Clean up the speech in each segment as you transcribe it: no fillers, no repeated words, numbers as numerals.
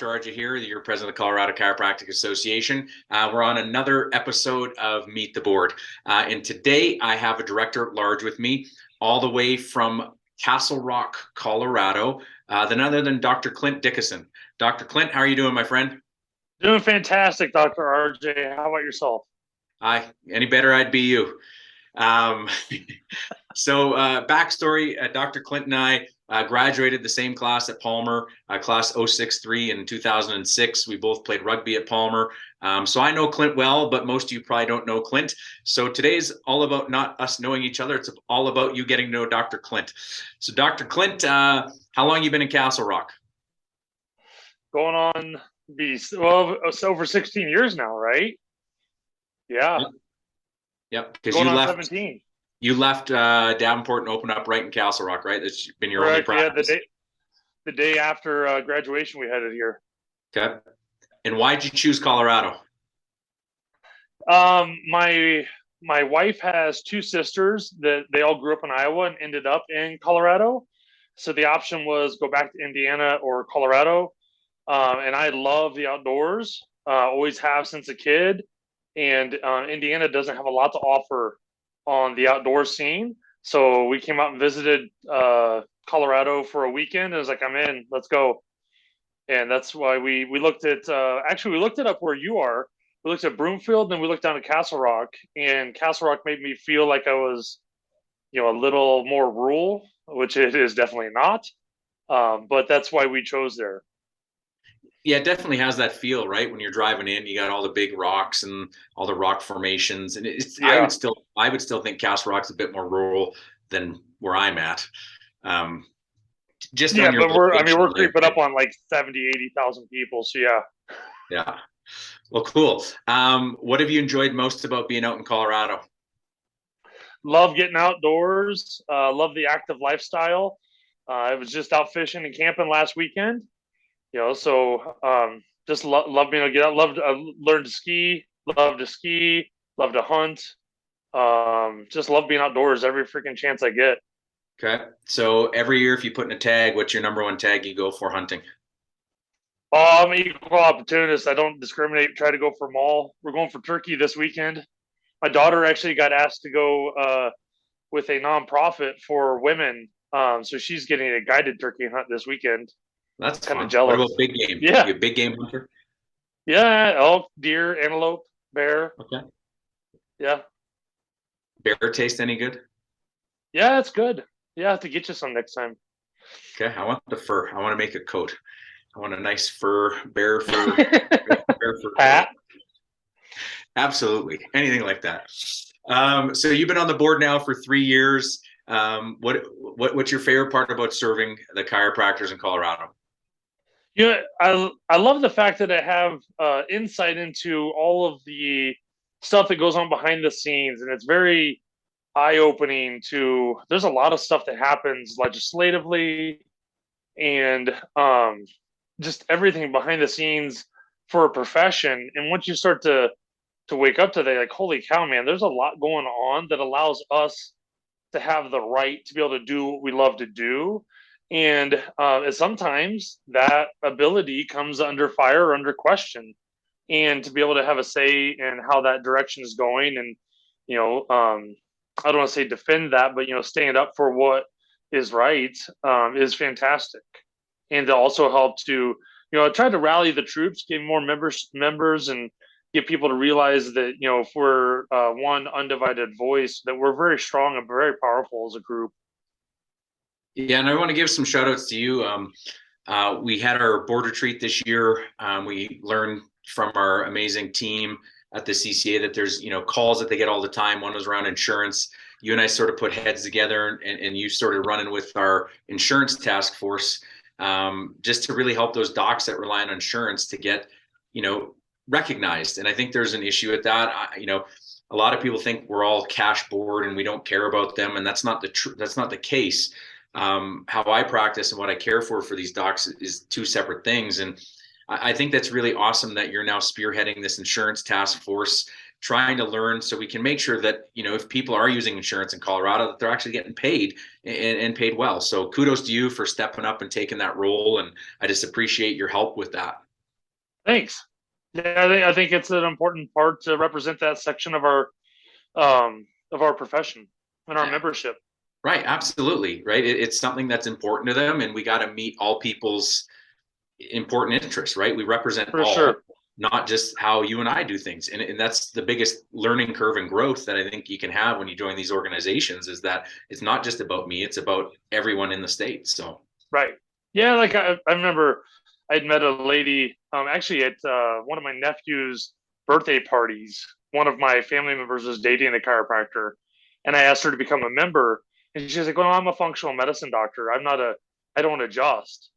Dr. Arja here, your president of the Colorado Chiropractic Association. We're on another episode of Meet the Board. And today I have a director at large with me, all the way from Castle Rock, Colorado, none other than Dr. Clint Dickason. Dr. Clint, how are you doing, my friend? Doing fantastic, Dr. RJ. How about yourself? Any better, I'd be you. Um, Backstory, Dr. Clint and I graduated the same class at Palmer, class 063 in 2006. We both played rugby at Palmer. So I know Clint well, but most of you probably don't know Clint. So today's all about not us knowing each other. It's all about you getting to know Dr. Clint. So Dr. Clint, how long you been in Castle Rock? Going on it's over 16 years now, right? Yeah. Yep. Because Going on 17. You left Davenport and opened up right in Castle Rock, right? That's been your only Correct. Yeah, practice. the day after graduation, we headed here. Okay. And why'd you choose Colorado? My wife has two sisters that they all grew up in Iowa and ended up in Colorado. So the option was go back to Indiana or Colorado. And I love the outdoors. Always have since a kid. And Indiana doesn't have a lot to offer on the outdoor scene. So we came out and visited Colorado for a weekend. And it was like, I'm in, let's go. And that's why we looked at, actually, we looked it up where you are. We looked at Broomfield, and then we looked down at Castle Rock. And Castle Rock made me feel like I was, a little more rural, which it is definitely not. But that's why we chose there. Yeah, it definitely has that feel, right? When you're driving in, you got all the big rocks and all the rock formations, and Yeah. I would still think Castle Rock's a bit more rural than where I'm at. Just on your but we're location, creeping up on like 70,000-80,000 people. So yeah. Yeah. Well, cool. What have you enjoyed most about being out in Colorado? Love getting outdoors. Love the active lifestyle. I was just out fishing and camping last weekend. So just love being able to get out. Love to learn to ski. Love to ski. Love to hunt. Just love being outdoors every freaking chance I get. Okay. So every year, if you put in a tag, what's your number one tag you go for hunting? I'm an equal opportunist. I don't discriminate. Try to go for them all. We're going for turkey this weekend. My daughter actually got asked to go with a nonprofit for women. So she's getting a guided turkey hunt this weekend. That's kind fun. of jealous. What about big game? Yeah. You a big game hunter? Yeah. Elk, deer, antelope, bear. Okay. Yeah. Bear taste any good? Yeah, it's good. Yeah, I have to get you some next time. Okay. I want the fur. I want to make a coat. I want a nice fur, bear fur, bear fur Hat. coat. Absolutely. Anything like that. So you've been on the board now for 3 years. What's your favorite part about serving the chiropractors in Colorado? I love the fact that I have insight into all of the stuff that goes on behind the scenes, and it's very eye-opening to. There's a lot of stuff that happens legislatively, and just everything behind the scenes for a profession. And once you start to wake up to that, like, holy cow, man, there's a lot going on that allows us to have the right to be able to do what we love to do. And sometimes that ability comes under fire or under question. And to be able to have a say in how that direction is going, and I don't want to say defend that, but stand up for what is right, is fantastic. And to also help to try to rally the troops, get more members, and get people to realize that if we're one undivided voice, that we're very strong and very powerful as a group. Yeah, and I want to give some shout outs to you. We had our board retreat this year. We learned from our amazing team at the CCA that there's calls that they get all the time. One was around insurance. You and I sort of put heads together, and you started running with our insurance task force, just to really help those docs that rely on insurance to get recognized. And I think there's an issue with that. A lot of people think we're all cash board and we don't care about them, and that's not the case. How I practice and what I care for these docs is two separate things. And I think that's really awesome that you're now spearheading this insurance task force, trying to learn so we can make sure that, if people are using insurance in Colorado, that they're actually getting paid and paid well. So kudos to you for stepping up and taking that role. And I just appreciate your help with that. Thanks. Yeah, I think it's an important part to represent that section of our profession and our Yeah. membership. Right, absolutely. Right. It's something that's important to them, and we got to meet all people's important interests, right? We represent For all, sure. not just how you and I do things. And that's the biggest learning curve and growth that I think you can have when you join these organizations, is that it's not just about me, it's about everyone in the state. So, Right. Yeah, like I remember I'd met a lady actually at one of my nephew's birthday parties. One of my family members was dating a chiropractor, and I asked her to become a member. And she's like, "Well, I'm a functional medicine doctor. I don't adjust."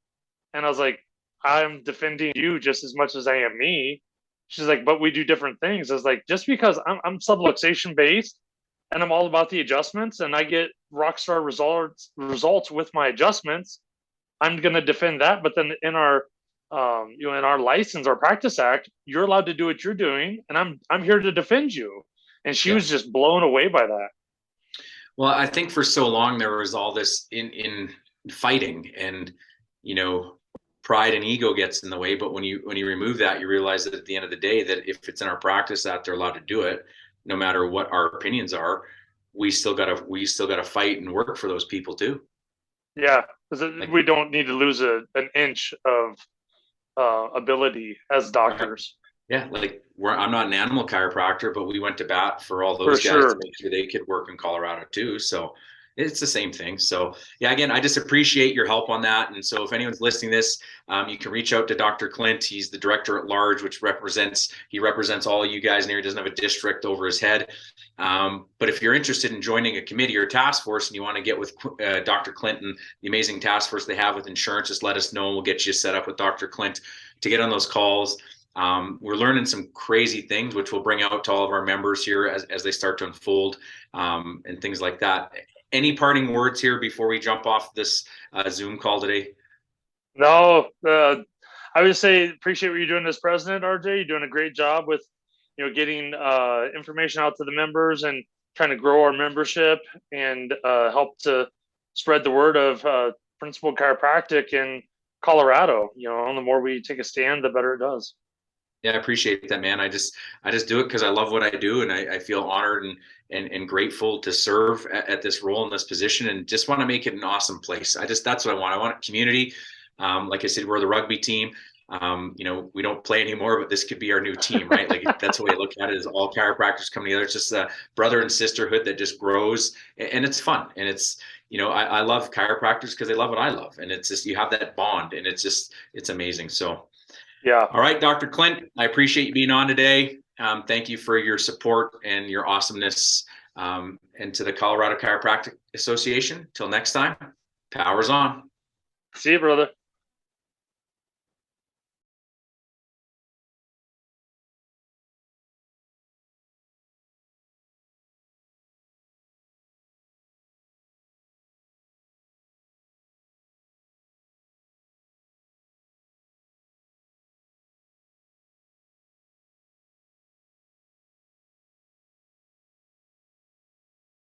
And I was like, "I'm defending you just as much as I am me." She's like, "But we do different things." I was like, "Just because I'm subluxation based and I'm all about the adjustments and I get rock star results with my adjustments, I'm going to defend that." But then in our in our license, our practice act, you're allowed to do what you're doing, and I'm here to defend you. And she yeah. was just blown away by that. Well, I think for so long there was all this in fighting, and you know, pride and ego gets in the way. But when you remove that, you realize that at the end of the day, that if it's in our practice that they're allowed to do it, no matter what our opinions are, we still gotta fight and work for those people too. Yeah, because Like, we don't need to lose an inch of ability as right. doctors. Yeah, like I'm not an animal chiropractor, but we went to bat for all For those guys to sure. make sure they could work in Colorado too. So it's the same thing. So yeah, again, I just appreciate your help on that. And so if anyone's listening to this, you can reach out to Dr. Clint. He's the director at large, which he represents all you guys in here. He doesn't have a district over his head. But if you're interested in joining a committee or a task force and you want to get with Dr. Clint and the amazing task force they have with insurance, just let us know and we'll get you set up with Dr. Clint to get on those calls. We're learning some crazy things, which we'll bring out to all of our members here as they start to unfold, and things like that. Any parting words here before we jump off this Zoom call today? No, I would say appreciate what you're doing as president, RJ. You're doing a great job with getting information out to the members and trying to grow our membership and help to spread the word of principled chiropractic in Colorado. And the more we take a stand, the better it does. Yeah, I appreciate that, man. I just do it because I love what I do, and I feel honored and grateful to serve at this role in this position, and just want to make it an awesome place. That's what I want. I want community. Like I said, we're the rugby team. We don't play anymore, but this could be our new team, right? Like that's the way I look at it: is all chiropractors coming together. It's just a brother and sisterhood that just grows, and it's fun. And I love chiropractors because they love what I love, and it's just you have that bond, and it's amazing. So. Yeah. All right, Dr. Clint, I appreciate you being on today. Thank you for your support and your awesomeness. And to the Colorado Chiropractic Association, till next time, powers on. See you, brother.